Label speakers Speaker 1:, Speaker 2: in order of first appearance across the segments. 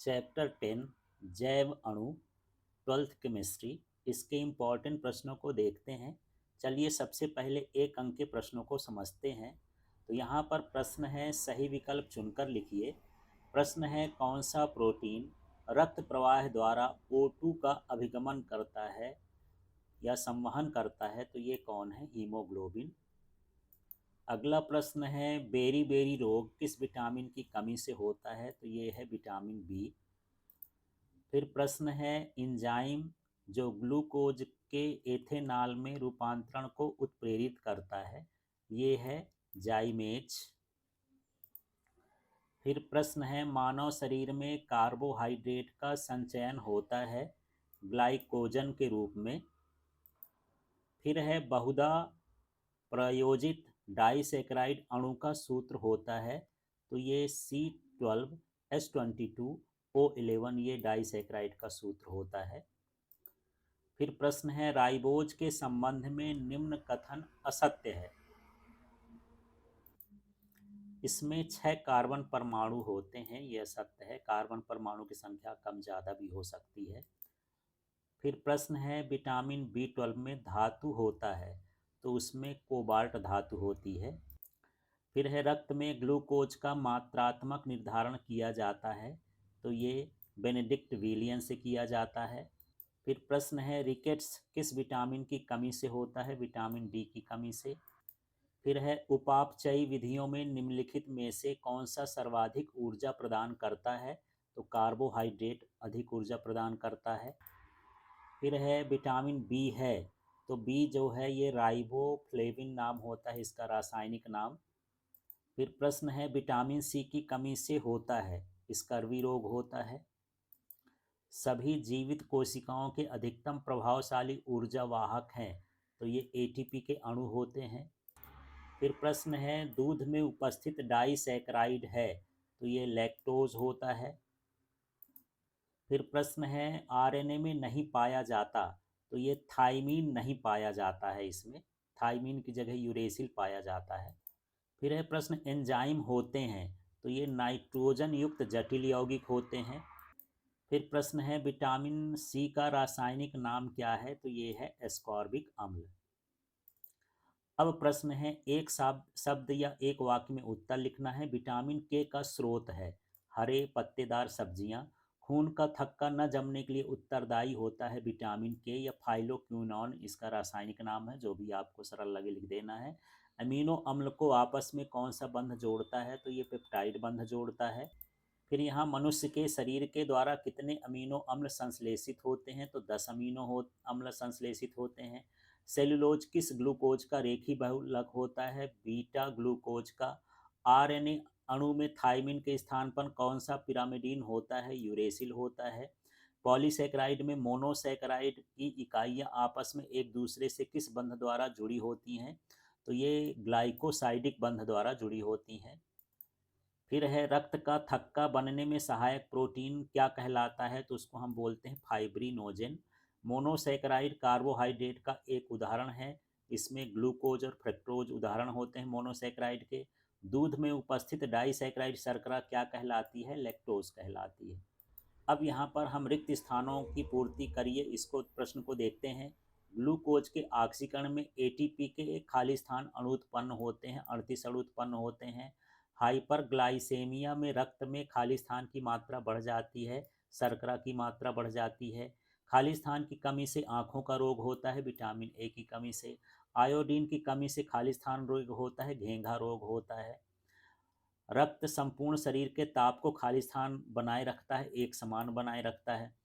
Speaker 1: Chapter 10 जैव अणु 12th chemistry. इसके इम्पॉर्टेंट प्रश्नों को देखते हैं। चलिए सबसे पहले एक अंक के प्रश्नों को समझते हैं। तो यहाँ पर प्रश्न है, सही विकल्प चुनकर लिखिए। प्रश्न है, कौन सा प्रोटीन रक्त प्रवाह द्वारा O2 का अभिगमन करता है या संवहन करता है? तो ये कौन है? हीमोग्लोबिन। अगला प्रश्न है, बेरी बेरी रोग किस विटामिन की कमी से होता है? तो ये है विटामिन बी। फिर प्रश्न है, एंजाइम जो ग्लूकोज के एथेनॉल में रूपांतरण को उत्प्रेरित करता है, ये है जाइमेज। फिर प्रश्न है, मानव शरीर में कार्बोहाइड्रेट का संचयन होता है ग्लाइकोजन के रूप में। फिर है, बहुधा प्रयोजित डाइसैकेराइड अणु का सूत्र होता है, तो ये C12H22O11 ये डाइसैकेराइड का सूत्र होता है। फिर प्रश्न है, राइबोज के संबंध में निम्न कथन असत्य है। इसमें 6 कार्बन परमाणु होते हैं, यह सत्य है। कार्बन परमाणु की संख्या कम ज़्यादा भी हो सकती है। फिर प्रश्न है, विटामिन B12 में धातु होता है, तो उसमें कोबाल्ट धातु होती है। फिर है, रक्त में ग्लूकोज का मात्रात्मक निर्धारण किया जाता है, तो ये बेनेडिक्ट विलियन से किया जाता है। फिर प्रश्न है, रिकेट्स किस विटामिन की कमी से होता है? विटामिन डी की कमी से। फिर है, उपापचयी विधियों में निम्नलिखित में से कौन सा सर्वाधिक ऊर्जा प्रदान करता है? तो कार्बोहाइड्रेट अधिक ऊर्जा प्रदान करता है। फिर है, विटामिन बी है, तो बी जो है ये राइबोफ्लेविन नाम होता है इसका रासायनिक नाम। फिर प्रश्न है, विटामिन सी की कमी से होता है, स्कर्वी रोग होता है। सभी जीवित कोशिकाओं के अधिकतम प्रभावशाली ऊर्जा वाहक हैं, तो ये एटीपी के अणु होते हैं। फिर प्रश्न है, दूध में उपस्थित डाइसैकेराइड है, तो ये लैक्टोज होता है। फिर प्रश्न है, आरएनए में नहीं पाया जाता, तो ये थाइमीन नहीं पाया जाता है। इसमें थाइमीन की जगह यूरेसिल पाया जाता है। फिर है प्रश्न, एंजाइम होते हैं, तो ये नाइट्रोजन युक्त जटिल यौगिक होते हैं। फिर प्रश्न है, विटामिन सी का रासायनिक नाम क्या है? तो ये है एस्कॉर्बिक अम्ल। अब प्रश्न है, एक शब्द या एक वाक्य में उत्तर लिखना है। विटामिन के का स्रोत है हरे पत्तेदार सब्जियां। खून का थक्का न जमने के लिए उत्तरदायी होता है विटामिन के या फाइलोक्विनोन इसका रासायनिक नाम है। जो भी आपको सरल लगे लिख देना है। अमीनो अम्ल को आपस में कौन सा बंध जोड़ता है? तो ये पेप्टाइड बंध जोड़ता है। फिर यहाँ मनुष्य के शरीर के द्वारा कितने अमीनो अम्ल संश्लेषित होते हैं? तो 10 अम्ल संश्लेषित होते हैं। सेलुलोज किस ग्लूकोज का रेखी बहुलक होता है? बीटा ग्लूकोज का। आरएनए अणु में थाइमिन के स्थान पर कौन सा पिरामिडीन होता है? यूरेसिल होता है। पॉलीसेकेराइड में मोनोसेकेराइड की इकाइयाँ आपस में एक दूसरे से किस बंध द्वारा जुड़ी होती हैं? तो ये ग्लाइकोसाइडिक बंध द्वारा जुड़ी होती हैं। फिर है, रक्त का थक्का बनने में सहायक प्रोटीन क्या कहलाता है? तो उसको हम बोलते हैं फाइब्रिनोजेन। मोनोसेकेराइड कार्बोहाइड्रेट का एक उदाहरण है। इसमें ग्लूकोज और फ्रक्टोज उदाहरण होते हैं मोनोसेकेराइड के। दूध में उपस्थित डाइसैकेराइड शर्करा क्या कहलाती है? लैक्टोज कहलाती है। अब यहाँ पर हम रिक्त स्थानों की पूर्ति करिए, इसको प्रश्न को देखते हैं। ग्लूकोज के ऑक्सीकरण में एटीपी के खाली स्थान अणु उत्पन्न होते हैं, 38 अणु उत्पन्न होते हैं। हाइपरग्लाइसेमिया में रक्त में खाली स्थान की मात्रा बढ़ जाती है, शर्करा की मात्रा बढ़ जाती है। खाली स्थान की कमी से आँखों का रोग होता है, विटामिन ए की कमी से। आयोडीन की कमी से खाली स्थान रोग होता है, घेंघा रोग होता है। रक्त संपूर्ण शरीर के ताप को खाली स्थान बनाए रखता है, एक समान बनाए रखता है।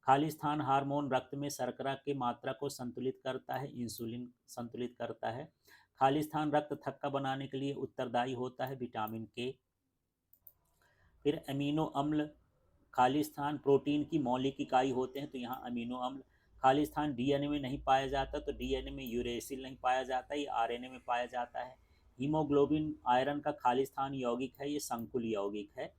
Speaker 1: खाली स्थान हार्मोन रक्त में शर्करा की मात्रा को संतुलित करता है, इंसुलिन संतुलित करता है। खाली स्थान रक्त थक्का बनाने के लिए उत्तरदायी होता है, विटामिन के। फिर अमीनो अम्ल खाली स्थान प्रोटीन की मौलिक इकाई होते हैं, तो यहाँ अमीनो अम्ल। खाली स्थान डीएनए में नहीं पाया जाता, तो डीएनए में यूरेसिल नहीं पाया जाता, ये आरएनए में पाया जाता है। हीमोग्लोबिन आयरन का खाली स्थान यौगिक है, ये संकुल यौगिक है।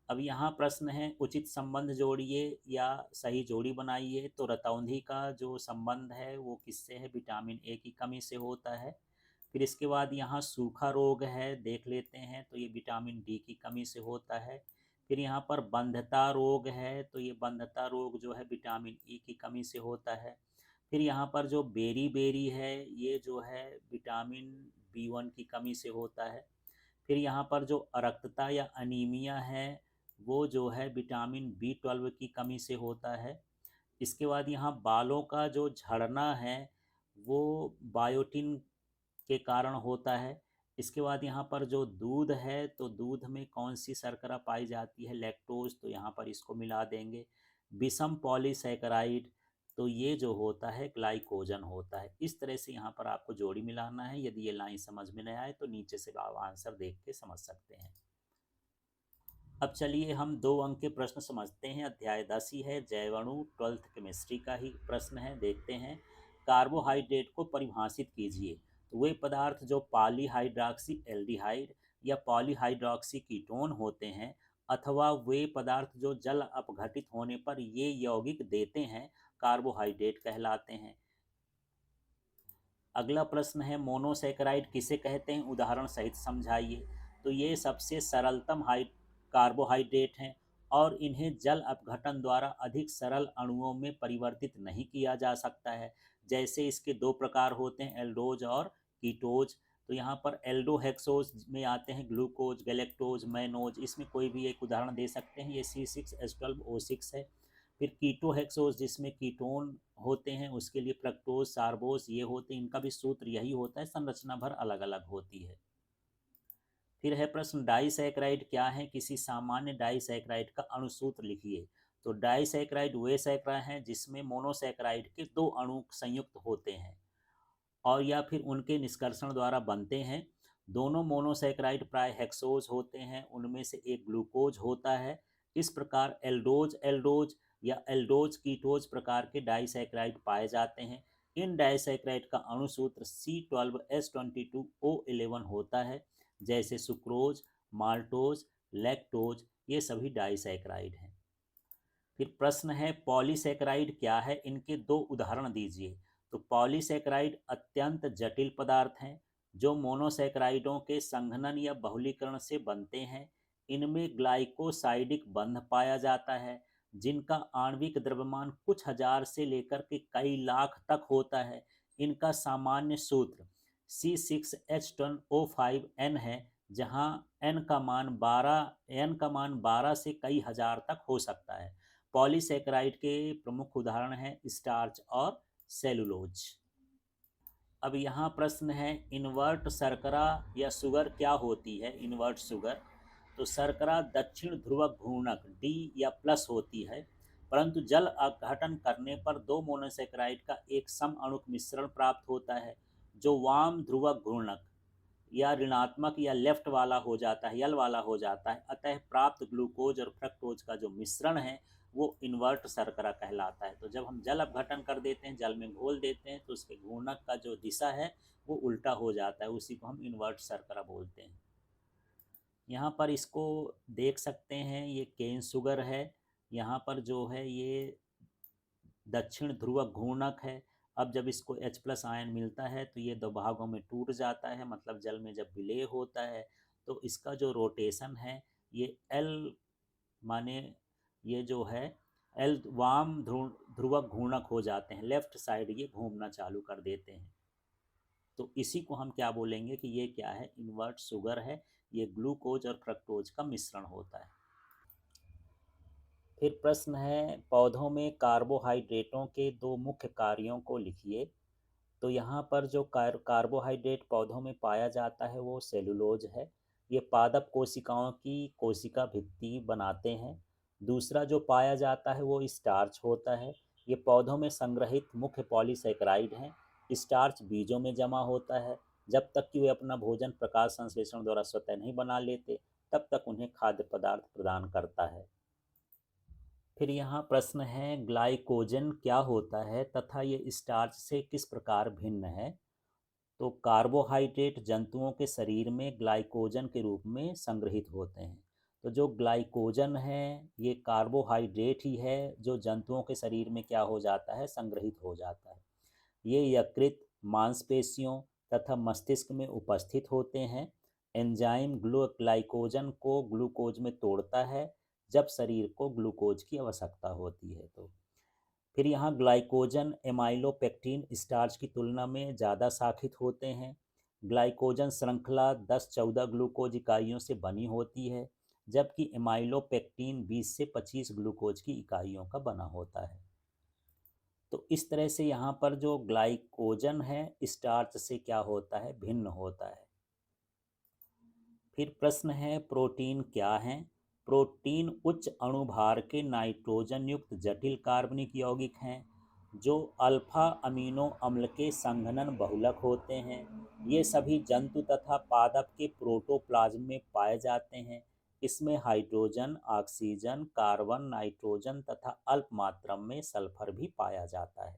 Speaker 1: अब यहाँ प्रश्न है, उचित संबंध जोड़िए या सही जोड़ी बनाइए। तो रतौंधी का जो संबंध है वो किससे है? विटामिन ए की कमी से होता है। फिर इसके बाद यहाँ सूखा रोग है, देख लेते हैं, तो ये विटामिन डी की कमी से होता है। फिर यहाँ पर बंधता रोग है, तो ये बंधता रोग जो है विटामिन ई की कमी से होता है। फिर यहाँ पर जो बेरी बेरी है, ये जो है विटामिन बी1 की कमी से होता है। फिर यहाँ पर जो अरक्तता या अनीमिया है, वो जो है विटामिन बी12 की कमी से होता है। इसके बाद यहाँ बालों का जो झड़ना है, वो बायोटिन के कारण होता है। इसके बाद यहाँ पर जो दूध है, तो दूध में कौन सी शर्करा पाई जाती है, लैक्टोज, तो यहाँ पर इसको मिला देंगे। विषम पॉलीसैकेराइड, तो ये जो होता है ग्लाइकोजन होता है। इस तरह से यहाँ पर आपको जोड़ी मिलाना है। यदि ये लाइन समझ में नहीं आए तो नीचे से आप आंसर देख के समझ सकते हैं। अब चलिए हम 2 अंक के प्रश्न समझते हैं। अध्याय 10 ही है, जैवाणु, 12th केमिस्ट्री का ही प्रश्न है। देखते हैं, कार्बोहाइड्रेट को परिभाषित कीजिए। तो वे पदार्थ जो पॉलीहाइड्रॉक्सी एल्डिहाइड या पॉलीहाइड्रॉक्सी कीटोन होते हैं, अथवा वे पदार्थ जो जल अपघटित होने पर ये यौगिक देते हैं, कार्बोहाइड्रेट कहलाते हैं। अगला प्रश्न है, मोनोसेकेराइड किसे कहते हैं, उदाहरण सहित समझाइए। तो ये सबसे सरलतम कार्बोहाइड्रेट हैं और इन्हें जल अपघटन द्वारा अधिक सरल अणुओं में परिवर्तित नहीं किया जा सकता है। जैसे इसके 2 प्रकार होते हैं, एल्डोज और कीटोज। तो यहाँ पर एल्डोहेक्सोज में आते हैं ग्लूकोज, गैलेक्टोज, मैनोज। इसमें कोई भी एक उदाहरण दे सकते हैं। ये C6H12O6 है। फिर कीटोहेक्सोज जिसमें कीटोन होते हैं, उसके लिए फ्रक्टोज, सार्बोस ये होते हैं। इनका भी सूत्र यही होता है, संरचना भर अलग अलग होती है। फिर है प्रश्न, डाइसैकेराइड क्या है, किसी सामान्य डाइसैकेराइड का अणुसूत्र लिखिए। तो डाइसैकेराइड वे सैकराइड हैं जिसमें मोनोसैकेराइड के 2 अणु संयुक्त होते हैं और या फिर उनके निष्कर्षण द्वारा बनते हैं। दोनों मोनोसैकेराइड प्राय हेक्सोज होते हैं, उनमें से एक ग्लूकोज होता है। इस प्रकार एल्डोज एल्डोज या एल्डोज कीटोज प्रकार के डाइसैकेराइड पाए जाते हैं। इन डाइसैकेराइड का अणुसूत्र C12H22O11 होता है। जैसे सुक्रोज, माल्टोज, लैक्टोज, ये सभी डाइसैकेराइड हैं। फिर प्रश्न है, पॉलीसैकेराइड क्या है, इनके 2 उदाहरण दीजिए। तो पॉलीसैकेराइड अत्यंत जटिल पदार्थ हैं जो मोनोसैकेराइडों के संघनन या बहुलीकरण से बनते हैं। इनमें ग्लाइकोसाइडिक बंध पाया जाता है जिनका आणविक द्रव्यमान कुछ हजार से लेकर के कई लाख तक होता है। इनका सामान्य सूत्र C6H10O5N है, जहां n का मान 12 से कई हजार तक हो सकता है। पॉलीसैकेराइड के प्रमुख उदाहरण हैं स्टार्च और सेलुलोज। अब यहाँ प्रश्न है, इन्वर्ट शर्करा या शुगर क्या होती है, इन्वर्ट शुगर। तो शर्करा दक्षिण ध्रुवक घूर्णक D या प्लस होती है, परंतु जल अपघटन करने पर 2 मोनोसैकेराइड का एक सम अणुक मिश्रण प्राप्त होता है जो वाम ध्रुवक घूर्णक या ऋणात्मक या लेफ्ट वाला हो जाता है, यल वाला हो जाता है। अतः प्राप्त ग्लूकोज और फ्रक्टोज का जो मिश्रण है वो इन्वर्ट शर्करा कहलाता है। तो जब हम जल अपघटन कर देते हैं, जल में घोल देते हैं, तो उसके घूर्णक का जो दिशा है वो उल्टा हो जाता है, उसी को हम इन्वर्ट शर्करा बोलते हैं। यहाँ पर इसको देख सकते हैं, ये केन शुगर है। यहाँ पर जो है ये दक्षिण ध्रुवक घूर्णक है। अब जब इसको H+ आयन मिलता है तो ये 2 भागों में टूट जाता है, मतलब जल में जब विलेय होता है तो इसका जो रोटेशन है ये L, माने ये जो है L वाम ध्रुवक घूर्णक हो जाते हैं, लेफ्ट साइड ये घूमना चालू कर देते हैं। तो इसी को हम क्या बोलेंगे कि ये क्या है, इन्वर्ट शुगर है। ये ग्लूकोज और फ्रक्टोज का मिश्रण होता है। फिर प्रश्न है, पौधों में कार्बोहाइड्रेटों के 2 मुख्य कार्यों को लिखिए। तो यहाँ पर जो कार्बोहाइड्रेट पौधों में पाया जाता है वो सेलुलोज है। ये पादप कोशिकाओं की कोशिका भित्ति बनाते हैं। दूसरा जो पाया जाता है वो स्टार्च होता है। ये पौधों में संग्रहित मुख्य पॉलीसैकेराइड हैं। स्टार्च बीजों में जमा होता है। जब तक कि वे अपना भोजन प्रकाश संश्लेषण द्वारा स्वतः नहीं बना लेते, तब तक उन्हें खाद्य पदार्थ प्रदान करता है। फिर यहाँ प्रश्न है, ग्लाइकोजन क्या होता है तथा ये स्टार्च से किस प्रकार भिन्न है। तो कार्बोहाइड्रेट जंतुओं के शरीर में ग्लाइकोजन के रूप में संग्रहित होते हैं। तो जो ग्लाइकोजन है ये कार्बोहाइड्रेट ही है जो जंतुओं के शरीर में क्या हो जाता है, संग्रहित हो जाता है। ये यकृत, मांसपेशियों तथा मस्तिष्क में उपस्थित होते हैं। एंजाइम ग्लाइकोजन को ग्लूकोज में तोड़ता है जब शरीर को ग्लूकोज की आवश्यकता होती है। तो फिर यहाँ ग्लाइकोजन एमाइलोपेक्टिन स्टार्च की तुलना में ज़्यादा शाखित होते हैं। ग्लाइकोजन श्रृंखला 10-14 ग्लूकोज इकाइयों से बनी होती है, जबकि एमाइलोपेक्टिन 20 से 25 ग्लूकोज की इकाइयों का बना होता है। तो इस तरह से यहाँ पर जो ग्लाइकोजन है स्टार्च से क्या होता है, भिन्न होता है। फिर प्रश्न है प्रोटीन क्या है। प्रोटीन उच्च अणुभार के नाइट्रोजन युक्त जटिल कार्बनिक यौगिक हैं जो अल्फा अमीनो अम्ल के संघनन बहुलक होते हैं। ये सभी जंतु तथा पादप के प्रोटोप्लाज्म में पाए जाते हैं। इसमें हाइड्रोजन, ऑक्सीजन, कार्बन, नाइट्रोजन तथा अल्प मात्रा में सल्फर भी पाया जाता है।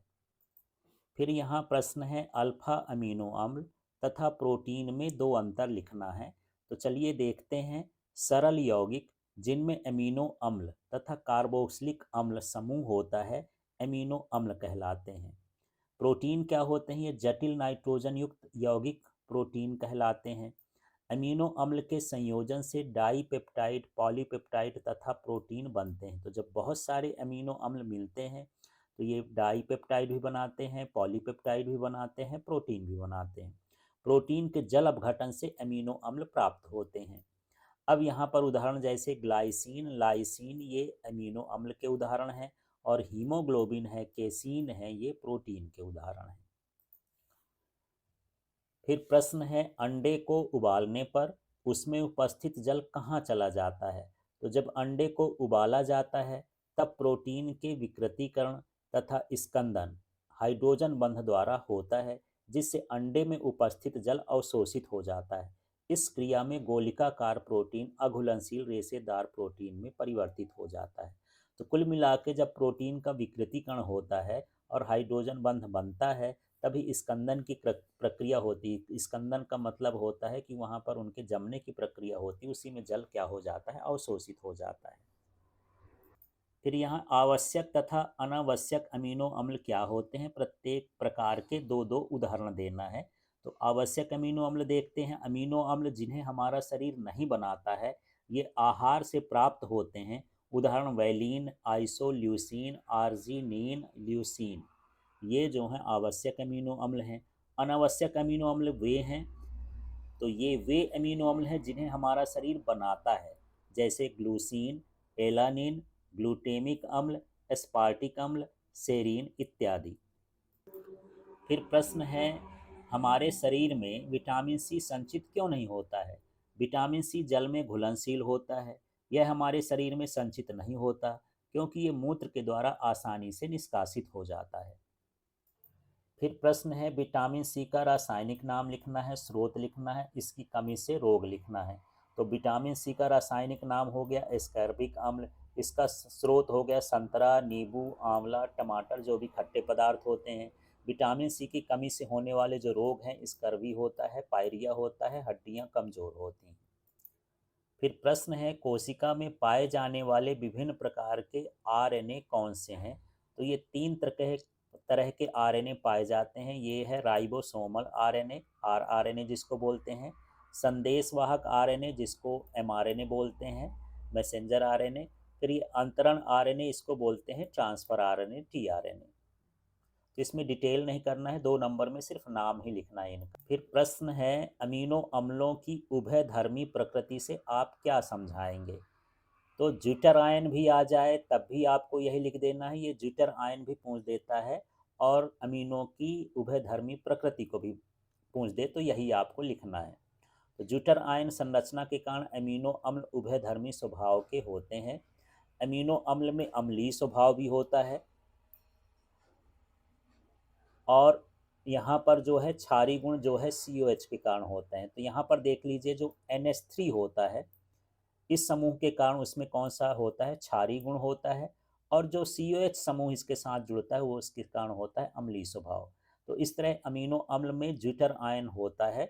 Speaker 1: फिर यहाँ प्रश्न है अल्फा अमीनो अम्ल तथा प्रोटीन में दो अंतर लिखना है। तो चलिए देखते हैं। सरल यौगिक जिनमें अमीनो अम्ल तथा कार्बोक्सिलिक अम्ल समूह होता है अमीनो अम्ल कहलाते हैं। प्रोटीन क्या होते हैं, ये जटिल नाइट्रोजन युक्त यौगिक प्रोटीन कहलाते हैं। अमीनो अम्ल के संयोजन से डाईपेप्टाइड, पॉलीपेप्टाइड तथा प्रोटीन बनते हैं। तो जब बहुत सारे अमीनो अम्ल मिलते हैं तो ये डाईपेप्टाइड भी बनाते हैं, पॉलीपेप्टाइड भी बनाते हैं, प्रोटीन भी बनाते हैं। प्रोटीन के जल अपघटन से अमीनो अम्ल प्राप्त होते हैं। अब यहाँ पर उदाहरण जैसे ग्लाइसिन, लाइसिन, ये अमीनो अम्ल के उदाहरण हैं, और हीमोग्लोबिन है, केसीन है, ये प्रोटीन के उदाहरण हैं। फिर प्रश्न है अंडे को उबालने पर उसमें उपस्थित जल कहाँ चला जाता है। तो जब अंडे को उबाला जाता है तब प्रोटीन के विकृतीकरण तथा स्कंदन हाइड्रोजन बंध द्वारा होता है, जिससे अंडे में उपस्थित जल अवशोषित हो जाता है। इस क्रिया में गोलिकाकार प्रोटीन अघुलनशील रेशेदार प्रोटीन में परिवर्तित हो जाता है। तो कुल मिला के जब प्रोटीन का विकृतीकरण होता है और हाइड्रोजन बंध बनता है तभी स्कंदन की प्रक्रिया होती है। स्कंदन का मतलब होता है कि वहाँ पर उनके जमने की प्रक्रिया होती है, उसी में जल क्या हो जाता है, अवशोषित हो जाता है। फिर यहाँ आवश्यक तथा अनावश्यक अमीनो अम्ल क्या होते हैं, प्रत्येक प्रकार के दो दो उदाहरण देना है। तो आवश्यक अमीनो अम्ल देखते हैं। अमीनो अम्ल जिन्हें हमारा शरीर नहीं बनाता है, ये आहार से प्राप्त होते हैं। उदाहरण वैलीन, आइसोल्यूसिन, आर्जिनिन, ल्यूसीन, ये जो हैं आवश्यक अमीनो अम्ल हैं। अनावश्यक अमीनो अम्ल वे हैं, तो ये वे अमीनो अम्ल हैं जिन्हें हमारा शरीर बनाता है, जैसे ग्लूसीन, एलानिन, ग्लूटेमिक अम्ल, एस्पार्टिक अम्ल, सेरीन इत्यादि। फिर प्रश्न है हमारे शरीर में विटामिन सी संचित क्यों नहीं होता है। विटामिन सी जल में घुलनशील होता है, यह हमारे शरीर में संचित नहीं होता क्योंकि ये मूत्र के द्वारा आसानी से निष्कासित हो जाता है। फिर प्रश्न है विटामिन सी का रासायनिक नाम लिखना है, स्रोत लिखना है, इसकी कमी से रोग लिखना है। तो विटामिन सी का रासायनिक नाम हो गया एस्कॉर्बिक अम्ल, इसका स्रोत हो गया संतरा, नींबू, आंवला, टमाटर, जो भी खट्टे पदार्थ होते हैं। विटामिन सी की कमी से होने वाले जो रोग हैं, स्कर्वी होता है, पायरिया होता है, हड्डियां कमजोर होती हैं। फिर प्रश्न है कोशिका में पाए जाने वाले विभिन्न प्रकार के आरएनए कौन से हैं। तो ये तीन तरह के आरएनए पाए जाते हैं। ये है राइबोसोमल आरएनए, आरआरएनए जिसको बोलते हैं, संदेशवाहक आरएनए जिसको एमआरएनए बोलते हैं, मैसेंजर आरएनए। फिर ये अंतरण आरएनए, इसको बोलते हैं ट्रांसफर आरएनए, टीआरएनए। तो इसमें डिटेल नहीं करना है, 2 नंबर में सिर्फ नाम ही लिखना है इनका। फिर प्रश्न है अमीनो अम्लों की उभयधर्मी प्रकृति से आप क्या समझाएंगे। तो ज्विटर आयन भी आ जाए तब भी आपको यही लिख देना है, ये ज्विटर आयन भी पूछ देता है और अमीनो की उभयधर्मी प्रकृति को भी पूछ दे तो यही आपको लिखना है। तो ज्विटर आयन संरचना के कारण अमीनो अम्ल उभयधर्मी स्वभाव के होते हैं। अमीनो अम्ल में अम्लीय स्वभाव भी होता है और यहाँ पर जो है क्षारीय गुण जो है COH के कारण होते हैं। तो यहाँ पर देख लीजिए जो NH3 होता है इस समूह के कारण उसमें कौन सा होता है, क्षारीय गुण होता है, और जो COH समूह इसके साथ जुड़ता है वो इसके कारण होता है अम्लीय स्वभाव। तो इस तरह अमीनो अम्ल में ज्विटर आयन होता है।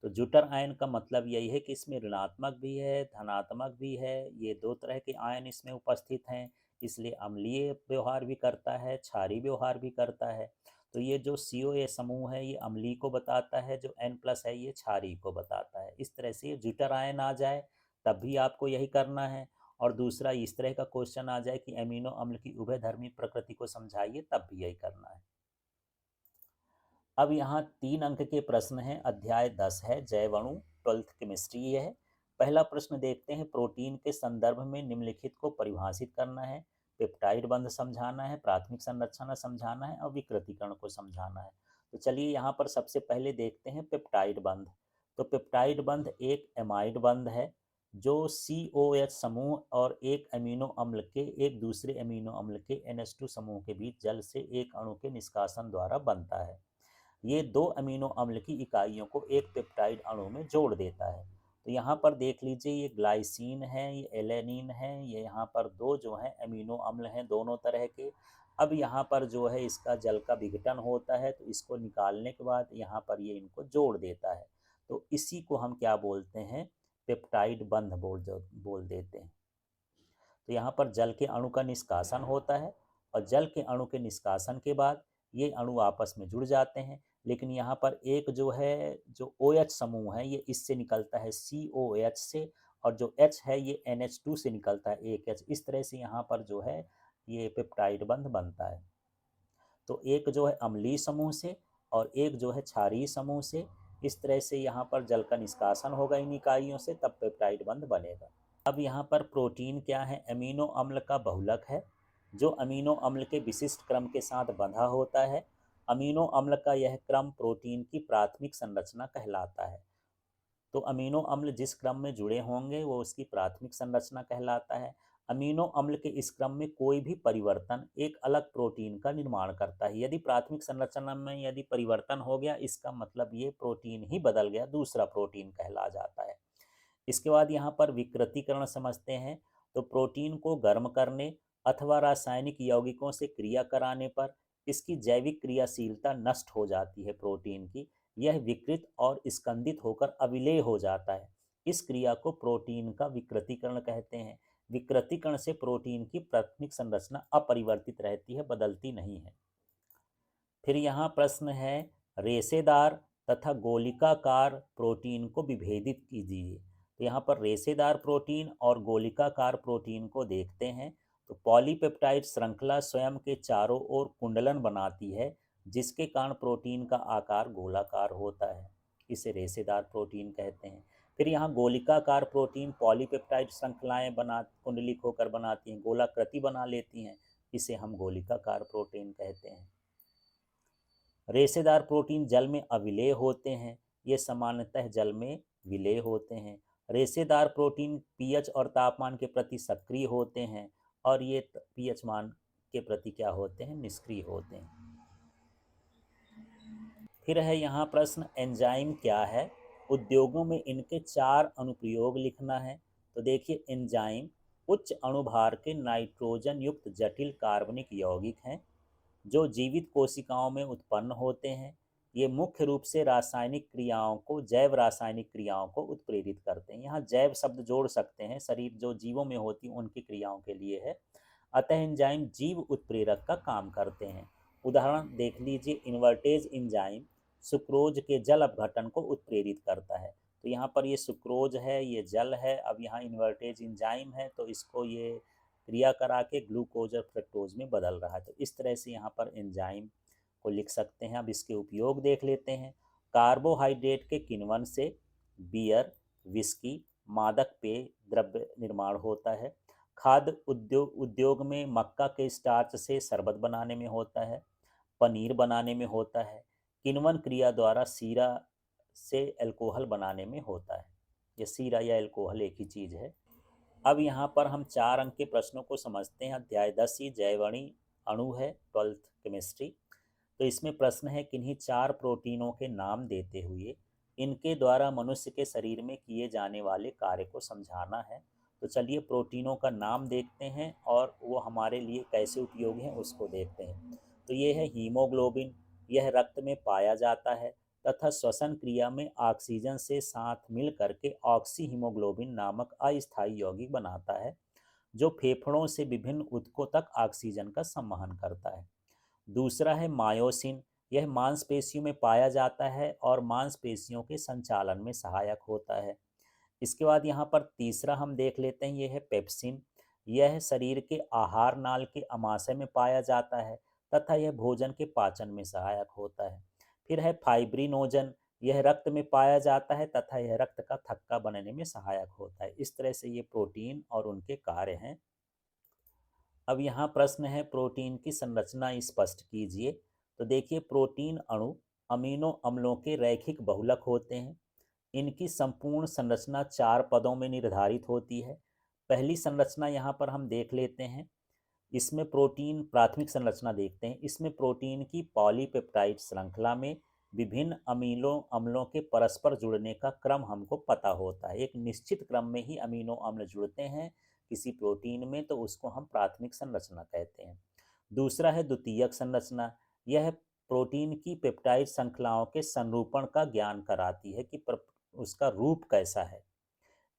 Speaker 1: तो ज्विटर आयन का मतलब यही है कि इसमें ऋणात्मक भी है, धनात्मक भी है, ये दो तरह के आयन इसमें उपस्थित हैं, इसलिए अम्लीय व्यवहार भी करता है, क्षारीय व्यवहार भी करता है। तो ये जो COA समूह है ये अम्लीय को बताता है, जो N+ है ये क्षारीय को बताता है। इस तरह से ये ज्विटर आयन आ जाए तब भी आपको यही करना है। और दूसरा इस तरह का क्वेश्चन आ जाए कि एमिनो अम्ल की उभयधर्मी प्रकृति को समझाइए, तब भी यही करना है। अब यहाँ 3 अंक के प्रश्न हैं। अध्याय 10 है जैव अणु, 12th केमिस्ट्री ये है। पहला प्रश्न देखते हैं, प्रोटीन के संदर्भ में निम्नलिखित को परिभाषित करना है। पेप्टाइड बंध समझाना है, प्राथमिक संरचना समझाना है और विकृतीकरण को समझाना है। तो चलिए यहाँ पर सबसे पहले देखते हैं पेप्टाइड बंध। तो पेप्टाइड बंध एक एमाइड बंध है जो COH समूह और एक अमीनो अम्ल के एक दूसरे अमीनो अम्ल के NH2 समूह के बीच जल से एक अणु के निष्कासन द्वारा बनता है। ये 2 अमीनो अम्ल की इकाइयों को एक पेप्टाइड अणु में जोड़ देता है। तो यहाँ पर देख लीजिए, ये ग्लाइसिन है, ये एलेनिन है, ये यहाँ पर 2 जो हैं अमीनो अम्ल हैं दोनों तरह के। अब यहाँ पर जो है इसका जल का विघटन होता है, तो इसको निकालने के बाद यहाँ पर ये इनको जोड़ देता है। तो इसी को हम क्या बोलते हैं, पेप्टाइड बंध बोल देते हैं। तो यहाँ पर जल के अणु का निष्कासन होता है और जल के अणु के निष्कासन के बाद ये अणु आपस में जुड़ जाते हैं। लेकिन यहाँ पर एक जो है, जो OH समूह है, ये इससे निकलता है COH से, और जो H है ये NH2 से निकलता है, एक H। इस तरह से यहाँ पर जो है ये पेप्टाइड बंध बनता है। तो एक जो है अम्लीय समूह से और एक जो है क्षारीय समूह से, इस तरह से यहाँ पर जल का निष्कासन होगा इन इकाइयों से, तब पेप्टाइड बंध बनेगा। अब यहाँ पर प्रोटीन क्या है, अमीनो अम्ल का बहुलक है जो अमीनो अम्ल के विशिष्ट क्रम के साथ बंधा होता है। अमीनो अम्ल का यह क्रम प्रोटीन की प्राथमिक संरचना कहलाता है। तो अमीनो अम्ल जिस क्रम में जुड़े होंगे वो उसकी प्राथमिक संरचना कहलाता है। अमीनो अम्ल के इस क्रम में कोई भी परिवर्तन एक अलग प्रोटीन का निर्माण करता है। यदि प्राथमिक संरचना में यदि परिवर्तन हो गया, इसका मतलब ये प्रोटीन ही बदल गया, दूसरा प्रोटीन कहला जाता है। इसके बाद यहाँ पर विकृतीकरण समझते हैं। तो प्रोटीन को गर्म करने अथवा रासायनिक यौगिकों से क्रिया कराने पर इसकी जैविक क्रियाशीलता नष्ट हो जाती है प्रोटीन की। यह विकृत और स्कंदित होकर अविलेय हो जाता है। इस क्रिया को प्रोटीन का विकृतीकरण कहते हैं। विकृतीकरण से प्रोटीन की प्राथमिक संरचना अपरिवर्तित रहती है, बदलती नहीं है। फिर यहाँ प्रश्न है, रेशेदार तथा गोलिकाकार प्रोटीन को विभेदित कीजिए। तो यहाँ पर रेशेदार प्रोटीन और गोलिकाकार प्रोटीन को देखते हैं। तो पॉलीपेप्टाइड श्रृंखला स्वयं के चारों ओर कुंडलन बनाती है, जिसके कारण प्रोटीन का आकार गोलाकार होता है। इसे रेशेदार प्रोटीन कहते हैं। फिर यहाँ गोलिकाकार प्रोटीन पॉलीपेप्टाइड श्रृंखलाएं कुंडलिक होकर बनाती हैं, गोलाकृति बना लेती हैं। इसे हम गोलिकाकार प्रोटीन कहते हैं। रेशेदार प्रोटीन जल में अविलेय होते हैं, ये सामान्यतः जल में विलेय होते हैं। रेशेदार प्रोटीन पीएच और तापमान के प्रति सक्रिय होते हैं और ये पीएच मान के प्रति क्या होते हैं, निष्क्रिय होते हैं। फिर है यहाँ प्रश्न, एंजाइम क्या है, उद्योगों में इनके 4 अनुप्रयोग लिखना है। तो देखिए, एंजाइम उच्च अणुभार के नाइट्रोजन युक्त जटिल कार्बनिक यौगिक हैं जो जीवित कोशिकाओं में उत्पन्न होते हैं। ये मुख्य रूप से रासायनिक क्रियाओं को, जैव रासायनिक क्रियाओं को उत्प्रेरित करते हैं। यहाँ जैव शब्द जोड़ सकते हैं, शरीर जो जीवों में होती उनकी क्रियाओं के लिए है। अतः एंजाइम जीव उत्प्रेरक का काम करते हैं। उदाहरण देख लीजिए, इन्वर्टेज एंजाइम सुक्रोज के जल अपघटन को उत्प्रेरित करता है। तो यहाँ पर ये सुक्रोज है, ये जल है। अब यहाँ इन्वर्टेज एंजाइम है, तो इसको ये क्रिया करा के ग्लूकोज और फ्रक्टोज में बदल रहा है। तो इस तरह से यहाँ पर एंजाइम को लिख सकते हैं। अब इसके उपयोग देख लेते हैं। कार्बोहाइड्रेट के किण्वन से बियर, विस्की, मादक पेय द्रव्य निर्माण होता है। खाद्य उद्योग में मक्का के स्टार्च से शरबत बनाने में होता है, पनीर बनाने में होता है। किण्वन क्रिया द्वारा सीरा से अल्कोहल बनाने में होता है। ये सीरा या अल्कोहल एक ही चीज़ है। अब यहाँ पर हम 4 अंक के प्रश्नों को समझते हैं। अध्याय 10 ही जैवणी अणु है, 12th केमिस्ट्री। तो इसमें प्रश्न है, किन्हीं 4 प्रोटीनों के नाम देते हुए इनके द्वारा मनुष्य के शरीर में किए जाने वाले कार्य को समझाना है। तो चलिए प्रोटीनों का नाम देखते हैं और वो हमारे लिए कैसे उपयोगी हैं उसको देखते हैं। तो ये है हीमोग्लोबिन, यह रक्त में पाया जाता है तथा श्वसन क्रिया में ऑक्सीजन से साथ मिल करके ऑक्सी हीमोग्लोबिन नामक अस्थायी यौगिक बनाता है, जो फेफड़ों से विभिन्न ऊतकों तक ऑक्सीजन का संवहन करता है। दूसरा है मायोसिन, यह मांसपेशियों में पाया जाता है और मांसपेशियों के संचालन में सहायक होता है। इसके बाद यहाँ पर तीसरा हम देख लेते हैं, ये है पेप्सिन। यह शरीर के आहार नाल के अमाशय में पाया जाता है तथा यह भोजन के पाचन में सहायक होता है। फिर है फाइब्रिनोजन। यह रक्त में पाया जाता है तथा यह रक्त का थक्का बनने में सहायक होता है। इस तरह से ये प्रोटीन और उनके कार्य हैं। अब यहाँ प्रश्न है, प्रोटीन की संरचना स्पष्ट कीजिए। तो देखिए, प्रोटीन अणु अमीनो अम्लों के रैखिक बहुलक होते हैं। इनकी संपूर्ण संरचना 4 पदों में निर्धारित होती है। पहली संरचना यहाँ पर हम देख लेते हैं। इसमें प्रोटीन प्राथमिक संरचना देखते हैं। इसमें प्रोटीन की पॉलीपेप्टाइड श्रृंखला में विभिन्न अमीनो अम्लों के परस्पर जुड़ने का क्रम हमको पता होता है। एक निश्चित क्रम में ही अमीनो अम्ल जुड़ते हैं किसी प्रोटीन में, तो उसको हम प्राथमिक संरचना कहते हैं। दूसरा है द्वितीयक संरचना। यह प्रोटीन की पेप्टाइड श्रृंखलाओं के संरूपण का ज्ञान कराती है कि उसका रूप कैसा है।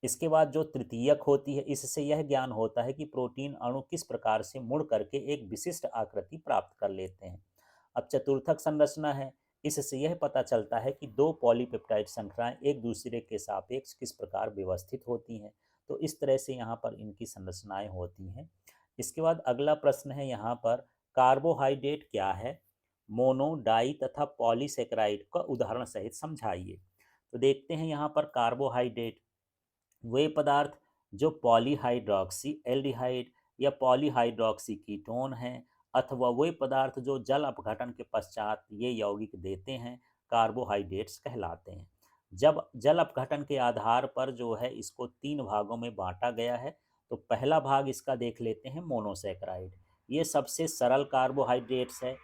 Speaker 1: इसके बाद जो तृतीयक होती है, इससे यह ज्ञान होता है कि प्रोटीन अणु किस प्रकार से मुड़ करके एक विशिष्ट आकृति प्राप्त कर लेते हैं। अब चतुर्थक संरचना है। इससे यह पता चलता है कि दो पॉलीपेप्टाइड श्रृंखलाएं एक दूसरे के सापेक्ष किस प्रकार व्यवस्थित होती हैं। तो इस तरह से यहाँ पर इनकी संरचनाएं होती हैं। इसके बाद अगला प्रश्न है यहाँ पर, कार्बोहाइड्रेट क्या है? मोनो, डाई तथा पॉलीसेकेराइड का उदाहरण सहित समझाइए। तो देखते हैं यहाँ पर, कार्बोहाइड्रेट वे पदार्थ जो पॉलीहाइड्रोक्सी एल्डिहाइड या पॉलीहाइड्रोक्सी कीटोन हैं, अथवा वे पदार्थ जो जल अपघटन के पश्चात ये यौगिक देते हैं, कार्बोहाइड्रेट्स कहलाते हैं। जब जल अपघटन के आधार पर जो है इसको 3 भागों में बांटा गया है। तो पहला भाग इसका देख लेते हैं, मोनोसेकेराइड। ये सबसे सरल कार्बोहाइड्रेट्स है।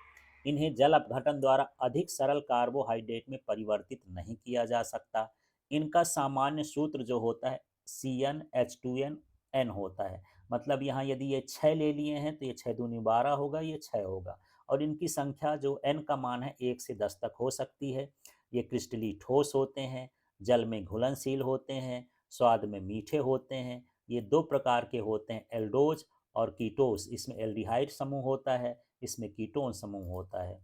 Speaker 1: इन्हें जल अपघटन द्वारा अधिक सरल कार्बोहाइड्रेट में परिवर्तित नहीं किया जा सकता। इनका सामान्य सूत्र जो होता है CnH2n होता है। मतलब यहाँ यदि ये 6 ले लिए हैं तो ये 6 दूनी 12 होगा, ये 6 होगा। और इनकी संख्या जो n का मान है 1 से 10 तक हो सकती है। ये क्रिस्टली ठोस होते हैं, जल में घुलनशील होते हैं, स्वाद में मीठे होते हैं। ये 2 प्रकार के होते हैं, एल्डोज और कीटोस। इसमें एल्डिहाइड समूह होता है, इसमें कीटोन समूह होता है।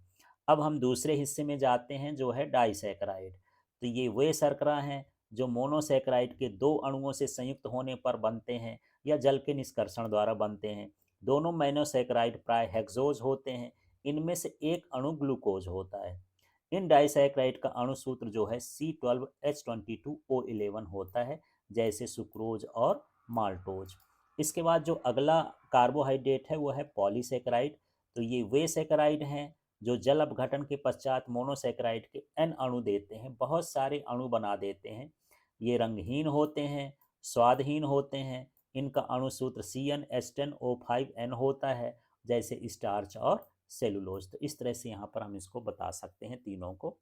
Speaker 1: अब हम दूसरे हिस्से में जाते हैं, जो है डाइसैकेराइड। तो ये वे शर्करा हैं जो मोनोसेकेराइड के 2 अणुओं से संयुक्त होने पर बनते हैं या जल के निष्कर्षण द्वारा बनते हैं। दोनों मोनोसेकेराइड प्राय हेक्सोज होते हैं। इनमें से एक अणु ग्लूकोज होता है। इन डाइसैकेराइड का अणु सूत्र जो है C12H22O11 होता है, जैसे सुक्रोज और माल्टोज। इसके बाद जो अगला कार्बोहाइड्रेट है वो है पॉलीसेकेराइड। तो ये वे सेकेराइड हैं जो जल अपघटन के पश्चात मोनोसेकेराइड के n अणु देते हैं, बहुत सारे अणु बना देते हैं। ये रंगहीन होते हैं, स्वादहीन होते हैं। इनका अणु सूत्र CnH10O5n होता है, जैसे स्टार्च और सेलुलोज। तो इस तरह से यहाँ पर हम इसको बता सकते हैं तीनों को।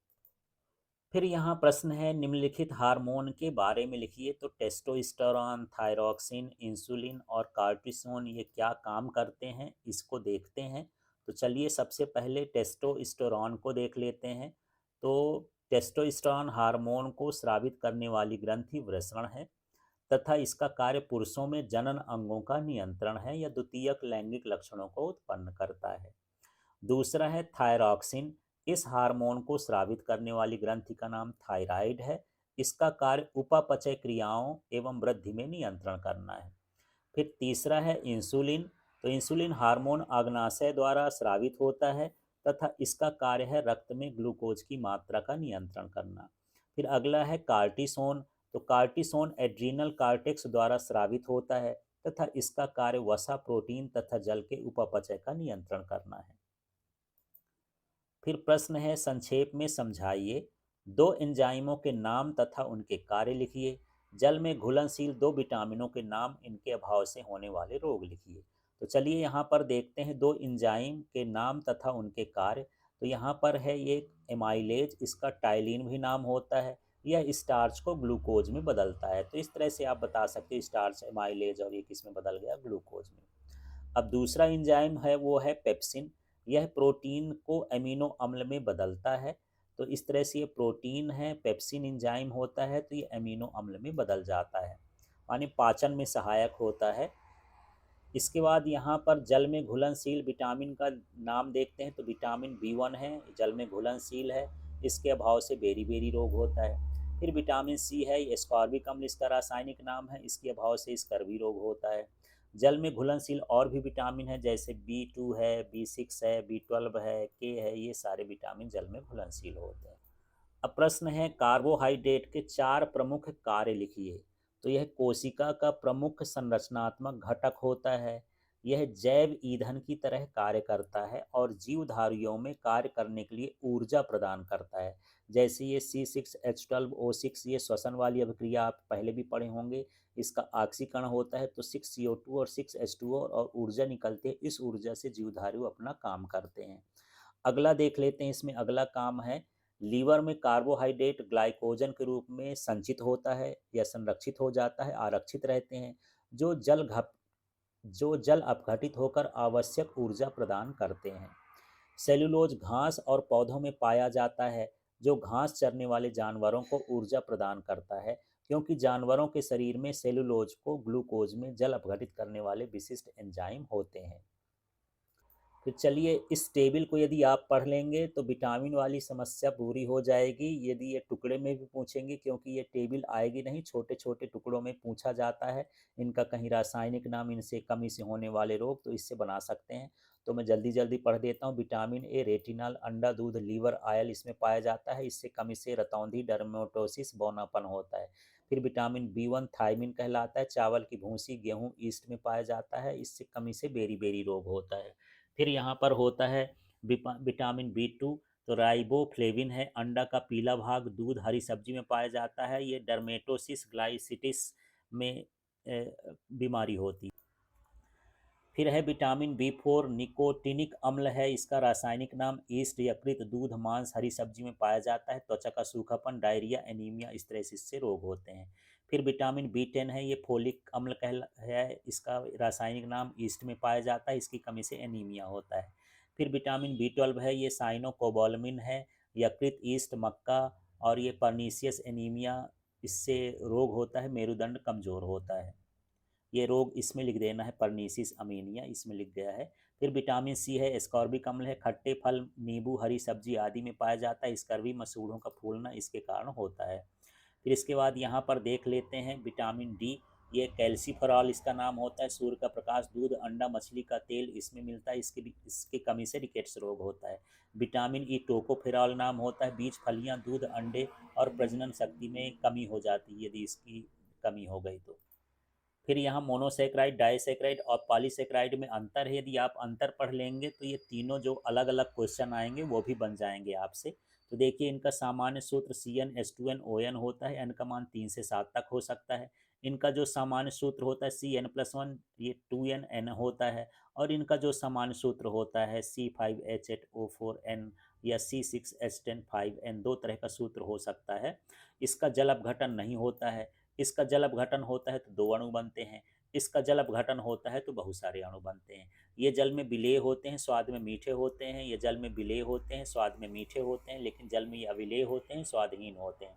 Speaker 1: फिर यहाँ प्रश्न है, निम्नलिखित हार्मोन के बारे में लिखिए। तो टेस्टोस्टेरोन, थायरॉक्सिन, इंसुलिन और कार्टिसोन ये क्या काम करते हैं, इसको देखते हैं। तो चलिए सबसे पहले टेस्टोस्टेरोन को देख लेते हैं। तो टेस्टोस्टेरोन हार्मोन को स्रावित करने वाली ग्रंथि वृषण है तथा इसका कार्य पुरुषों में जनन अंगों का नियंत्रण है या द्वितीयक लैंगिक लक्षणों को उत्पन्न करता है। दूसरा है थायरॉक्सिन। इस हार्मोन को स्रावित करने वाली ग्रंथि का नाम थायराइड है। इसका कार्य उपापचय क्रियाओं एवं वृद्धि में नियंत्रण करना है। फिर तीसरा है इंसुलिन। तो इंसुलिन हार्मोन अग्नाशय द्वारा स्रावित होता है तथा इसका कार्य है रक्त में ग्लूकोज की मात्रा का नियंत्रण करना। फिर अगला है कार्टिसोन। तो कार्टिसोन एड्रीनल कार्टेक्स द्वारा स्रावित होता है तथा इसका कार्य वसा, प्रोटीन तथा जल के उपापचय का नियंत्रण करना है। फिर प्रश्न है, संक्षेप में समझाइए। 2 एंजाइमों के नाम तथा उनके कार्य लिखिए। जल में घुलनशील 2 विटामिनों के नाम, इनके अभाव से होने वाले रोग लिखिए। तो चलिए यहाँ पर देखते हैं 2 एंजाइम के नाम तथा उनके कार्य। तो यहाँ पर है ये एमाइलेज, इसका टाइलिन भी नाम होता है। यह स्टार्च को ग्लूकोज में बदलता है। तो इस तरह से आप बता सकते हैं स्टार्च एमाइलेज, और ये किस में बदल गया, ग्लूकोज में। अब दूसरा एंजाइम है वो है पेप्सिन। यह प्रोटीन को अमीनो अम्ल में बदलता है। तो इस तरह से ये प्रोटीन है, पेप्सिन एंजाइम होता है, तो ये अमीनो अम्ल में बदल जाता है, माने पाचन में सहायक होता है। इसके बाद यहाँ पर जल में घुलनशील विटामिन का नाम देखते हैं। तो विटामिन B1 है, जल में घुलनशील है, इसके अभाव से बेरी बेरी रोग होता है। फिर विटामिन सी है, ये एस्कॉर्बिक अम्ल इसका रासायनिक नाम है, इसके अभाव से स्कर्वी रोग होता है। जल में घुलनशील और भी विटामिन है, जैसे B2 है, B6 है, B12 है, के है, ये सारे विटामिन जल में घुलनशील होते हैं। अब प्रश्न है, कार्बोहाइड्रेट के 4 प्रमुख कार्य लिखिए। तो यह कोशिका का प्रमुख संरचनात्मक घटक होता है। यह जैव ईंधन की तरह कार्य करता है और जीवधारियों में कार्य करने के लिए ऊर्जा प्रदान करता है। जैसे ये C6H12O6, ये श्वसन वाली अभिक्रिया आप पहले भी पढ़े होंगे। इसका ऑक्सीकरण होता है तो 6CO2 और 6H2O और ऊर्जा निकलती है। इस ऊर्जा से जीवधारी अपना काम करते हैं। अगला देख लेते हैं, इसमें अगला काम है, लीवर में कार्बोहाइड्रेट ग्लाइकोजन के रूप में संचित होता है या संरक्षित हो जाता है, आरक्षित रहते हैं, जो जल अपघटित होकर आवश्यक ऊर्जा प्रदान करते हैं। सेलुलोज घास और पौधों में पाया जाता है, जो घास चरने वाले जानवरों को ऊर्जा प्रदान करता है, क्योंकि जानवरों के शरीर में सेलुलोज को ग्लूकोज में जल अपघटित करने वाले विशिष्ट एंजाइम होते हैं। तो चलिए, इस टेबल को यदि आप पढ़ लेंगे तो विटामिन वाली समस्या पूरी हो जाएगी। यदि ये टुकड़े में भी पूछेंगे, क्योंकि ये टेबल आएगी नहीं, छोटे छोटे टुकड़ों में पूछा जाता है, इनका कहीं रासायनिक नाम, इनसे कमी से होने वाले रोग, तो इससे बना सकते हैं। तो मैं जल्दी जल्दी पढ़ देता हूँ। विटामिन ए रेटिनल, अंडा, दूध, लीवर, आयल इसमें पाया जाता है। इससे कमी से रतौंधी, डर्मेटोसिस, बौनापन होता है। फिर विटामिन B1 थायमिन कहलाता है, चावल की भूसी, गेहूँ, ईस्ट में पाया जाता है। इससे कमी से बेरी बेरी रोग होता है। फिर यहाँ पर होता है विटामिन B2, तो राइबोफ्लेविन है, अंडा का पीला भाग, दूध, हरी सब्जी में पाया जाता है। ये डर्मेटोसिस ग्लाइसिटिस में बीमारी होती है। फिर है विटामिन B4, निकोटिनिक अम्ल है, इसका रासायनिक नाम ईस्ट, यकृत, दूध, मांस, हरी सब्जी में पाया जाता है। त्वचा का सूखापन, डायरिया, एनीमिया, इस तरह से इससे रोग होते हैं। फिर विटामिन B10 है, ये फोलिक अम्ल है, इसका रासायनिक नाम ईस्ट में पाया जाता है, इसकी कमी से एनीमिया होता है। फिर विटामिन B12 है, ये साइनोकोबालामिन है, यकृत, ईस्ट, मक्का, और ये पर्नीसियस एनीमिया, इससे रोग होता है, मेरुदंड कमजोर होता है। ये रोग इसमें लिख देना है, परनीसिस अमीनिया, इसमें लिख गया है। फिर विटामिन सी है, एस्कॉर्बिक अम्ल है, खट्टे फल, नींबू, हरी सब्जी आदि में पाया जाता है। स्कर्वी, मसूड़ों का फूलना इसके कारण होता है। फिर इसके बाद यहाँ पर देख लेते हैं विटामिन डी, ये कैल्सीफेरॉल इसका नाम होता है। सूर्य का प्रकाश, दूध, अंडा, मछली का तेल इसमें मिलता है, इसकी कमी से रिकेट्स रोग होता है। विटामिन ई टोकोफेरॉल नाम होता है। बीज, फलियाँ, दूध, अंडे और प्रजनन शक्ति में कमी हो जाती है यदि इसकी कमी हो गई तो। फिर यहाँ मोनोसेक्राइड, डाइसेक्राइड और पॉलीसेक्राइड में अंतर है। यदि आप अंतर पढ़ लेंगे तो ये तीनों जो अलग अलग क्वेश्चन आएंगे वो भी बन जाएंगे आपसे। तो देखिए, इनका सामान्य सूत्र CnH2nOn होता है, एन का मान 3 से 7 तक हो सकता है। इनका जो सामान्य सूत्र होता है Cn+1, ये 2nn होता है। और इनका जो सामान्य सूत्र होता है C5H8O4n या C6H10 5n, दो तरह का सूत्र हो सकता है। इसका जल अपघटन नहीं होता है। इसका जल अपघटन होता है तो दो अणु बनते हैं। इसका जल अपघटन होता है तो बहुत सारे अणु बनते हैं। ये जल में विलेय होते हैं, स्वाद में मीठे होते हैं। ये जल में विलेय होते हैं, स्वाद में मीठे होते हैं, लेकिन जल में ये अविलेय होते हैं, स्वादहीन होते हैं।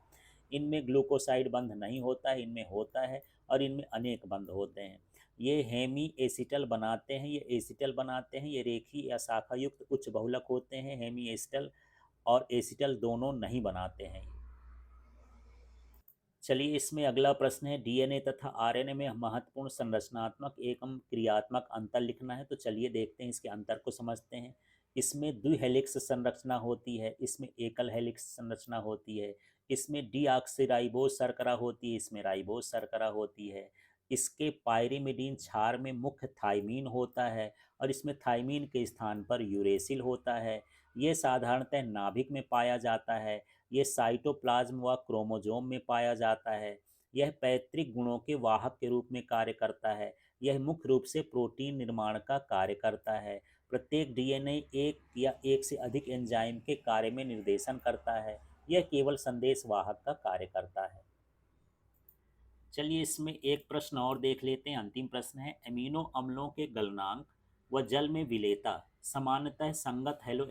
Speaker 1: इनमें ग्लूकोसाइड बंध नहीं होता है, इनमें होता है, और इनमें अनेक बंध होते हैं। ये हेमी एसिटल बनाते हैं, ये एसिटल बनाते हैं। ये रेखी या शाखा युक्त उच्च बहुलक होते हैं। हेमी एसिटल और एसिटल दोनों नहीं बनाते हैं। चलिए, इसमें अगला प्रश्न है, डीएनए तथा आरएनए में महत्वपूर्ण संरचनात्मक एवं क्रियात्मक अंतर लिखना है। तो चलिए देखते हैं, इसके अंतर को समझते हैं। इसमें द्विहेलिक्स संरचना होती है, इसमें एकल हेलिक्स संरचना होती है। इसमें डीऑक्सीराइबोज शर्करा होती है, इसमें राइबोज शर्करा होती है। इसके पायरिमिडीन क्षार में मुख्य थाइमीन होता है, और इसमें थाइमीन के स्थान पर यूरेसिल होता है। ये साधारणतः नाभिक में पाया जाता है। ये साइटोप्लाज्म व क्रोमोजोम में पाया जाता है। यह पैतृक गुणों के वाहक के रूप में कार्य करता है। यह मुख्य रूप से प्रोटीन निर्माण का कार्य करता है। प्रत्येक डीएनए एक या एक से अधिक एंजाइम के कार्य में निर्देशन करता है। यह केवल संदेश वाहक का कार्य करता है। चलिए, इसमें एक प्रश्न और देख लेते हैं। अंतिम प्रश्न है, अमीनो अम्लों के गलनांक व जल में विलेयता सामान्यतः संगत हेलो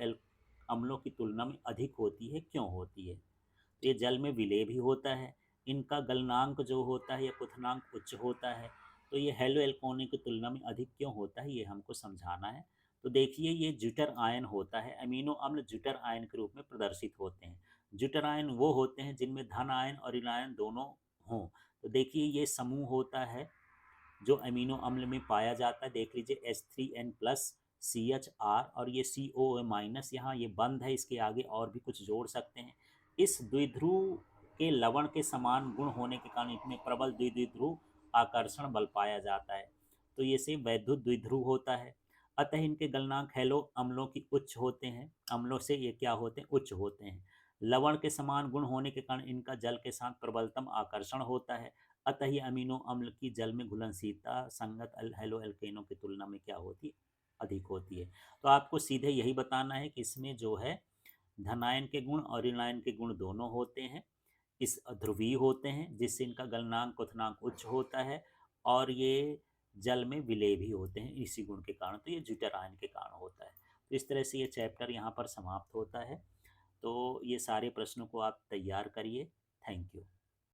Speaker 1: अम्लों की तुलना में अधिक होती है, क्यों होती है? तो ये जल में विलेय भी होता है, इनका गलनांक जो होता है या क्वथनांक उच्च होता है। तो ये हेलो एल्कोनी की तुलना में अधिक क्यों होता है, ये हमको समझाना है। तो देखिए, ये ज्यूटर आयन होता है। अमीनो अम्ल ज्यूटर आयन के रूप में प्रदर्शित होते हैं। ज्यूटर आयन वो होते हैं जिनमें धन आयन और ऋण आयन दोनों हों। तो देखिए ये समूह होता है जो अमीनो अम्ल में पाया जाता है। देख लीजिए H3N+ CHR और ये COO-, यहाँ ये बंद है, इसके आगे और भी कुछ जोड़ सकते हैं। इस द्विध्रुव के लवण के समान गुण होने के कारण इनमें प्रबल द्विध्रुव आकर्षण बल पाया जाता है। तो ये से वैद्युत द्विध्रुव होता है। अतः इनके गलनांक हैलो अम्लों की उच्च होते हैं, अम्लों से ये क्या होते हैं, उच्च होते हैं। लवण के समान गुण होने के कारण इनका जल के साथ प्रबलतम आकर्षण होता है। अतः ही अमीनो अम्ल की जल में घुलनशीलता संगत हेलो एल्केनों की तुलना में क्या होती है, अधिक होती है। तो आपको सीधे यही बताना है कि इसमें जो है धनायन के गुण और ऋणायन के गुण दोनों होते हैं, इस ध्रुवीय होते हैं जिससे इनका गलनांक क्वथनांक उच्च होता है, और ये जल में विलेय भी होते हैं इसी गुण के कारण। तो ये ज्यूटर आयन के कारण होता है। तो इस तरह से ये चैप्टर यहाँ पर समाप्त होता है। तो ये सारे प्रश्नों को आप तैयार करिए। Thank you.